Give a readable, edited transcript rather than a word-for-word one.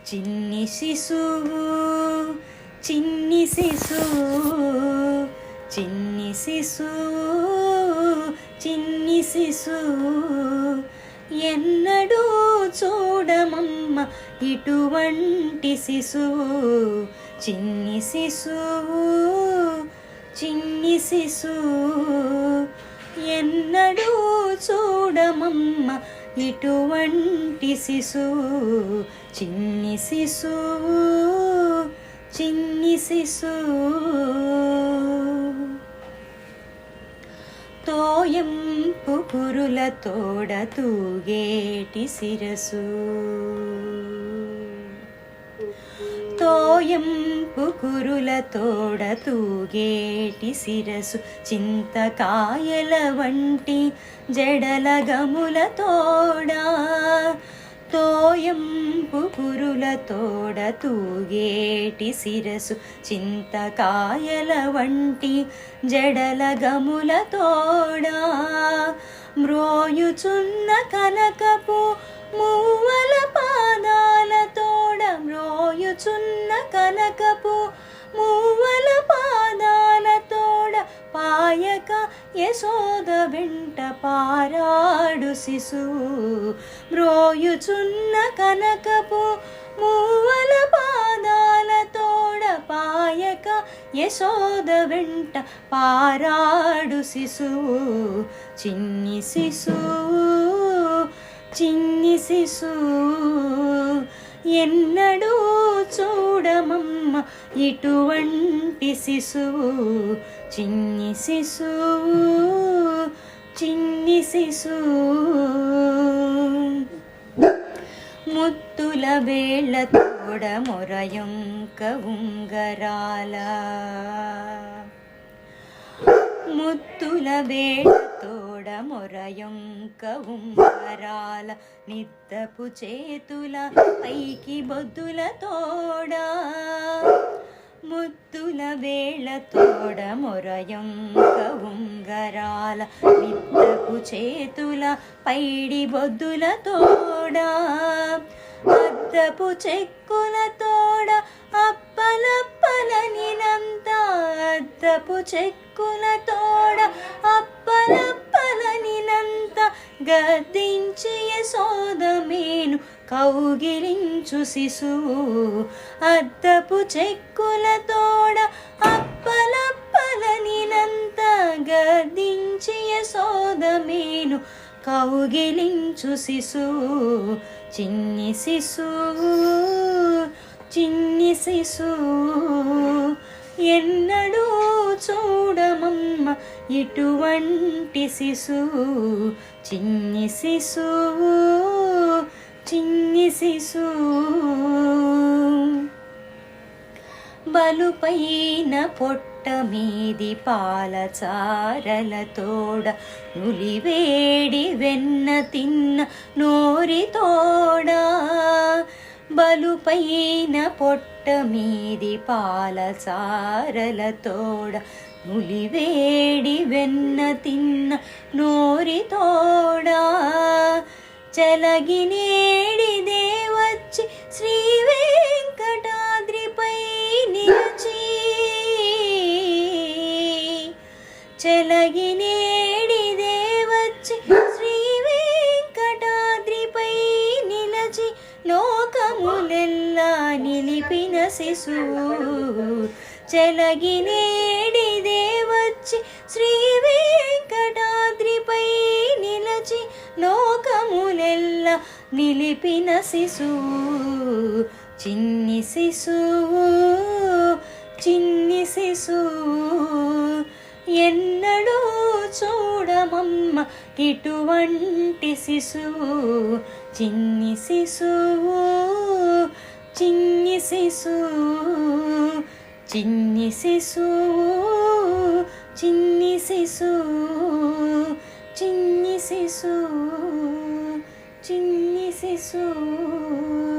చిన్ని శిశువు చిన్ని శిశువు చిన్ని శిశువు చిన్ని శిశువు ఎన్నడూ చూడమమ్మ ఇటువంటి శిశువు చిన్ని శిశువు చిన్ని శిశువు ఎన్నడూ చూడమమ్మ ఇటువంటి శిశువు చిన్ని శిశువు చిన్ని శిశువు తోయంపు కురుల తోడ తూగేటి శిరసు తోయంపు కురుల తోడ తూగేటి శిరసు చింతకాయల వంటి జడల గముల తోడా తోయంపు కురుల తోడ తూగేటి శిరసు చింతకాయల వంటి జడల గముల తోడా మ్రోయుచున్న కనకపు మూవల పాదాల తోడ మ్రోయుచున్న కనకపు మూవల పాదాల తోడ పాయక యశోద వెంట పారాడు శిశువు మ్రోయుచున్న కనకపు మూవల పాదాల తోడ పాయక యశోద వెంట పారాడు శిశువు చిన్ని శిశువు చిన్ని శిశువు ఎన్నడూ చూడమమ్మ ఇటువంటి శిశువు చిన్ని శిశువు చిన్ని శిశువు ముత్తుల వేళ్ళ తోడ మొరయొంక ఉంగరాల ముత్తుల వేళ్ళ తోడ మొరయొంక ఉంగరాల నిద్దపు చేతుల పైకి బొద్దుల తోడా ముత్తుల వేళ తోడ మొరయొంక ఉంగరాల నిద్దపు చేతుల పైడి బొద్దుల తోడా అద్దపు చెక్కుల తోడ అప్పలప్పలనినంత అద్దపు చెక్కుల తోడ అప్పలప్పలనినంత గద్దించి యశోద మేను కౌగిలించు శిశువు అద్దపు చెక్కుల తోడ అప్పలప్పలనినంత గద్దించి యశోద మేను కౌగిలించు శిశువు చిన్ని శిశువు చిన్ని శిశువు ఎన్నడూ చూడమమ్మ ఇటువంటి శిశువు చిన్ని శిశువు చిన్ని శిశువు బలుపైన పొట్ట మీది పాలచారల తోడ నులివేడి వెన్న తిన్న నోరి తోడా బలుపైన పొట్ట మీది పాలచారల తోడ నులివేడి వెన్న తిన్న నోరి తోడా చలగినేడిదే వచ్చి శ్రీ వెంకటాద్రిపై నిలిచి చలగినేడిదే వచ్చి శ్రీ వెంకటాద్రిపై నిలచి లోకములెల్లా నిలిపిన శిశువు చలగినేడిదే వచ్చి శ్రీ వెంకటాద్రిపై నిలచి లోకములెల్లా నిలిపిన శిశువు చిన్ని శిశువు చిన్ని శిశువు ఎన్నడూ చూడమమ్మ ఇటువంటి శిశువు చిన్ని శిశువు చిన్ని శిశువు చిన్ని శిశువు చిన్ని శిశువు చిన్ని శిశువు చిన్ని శిశువు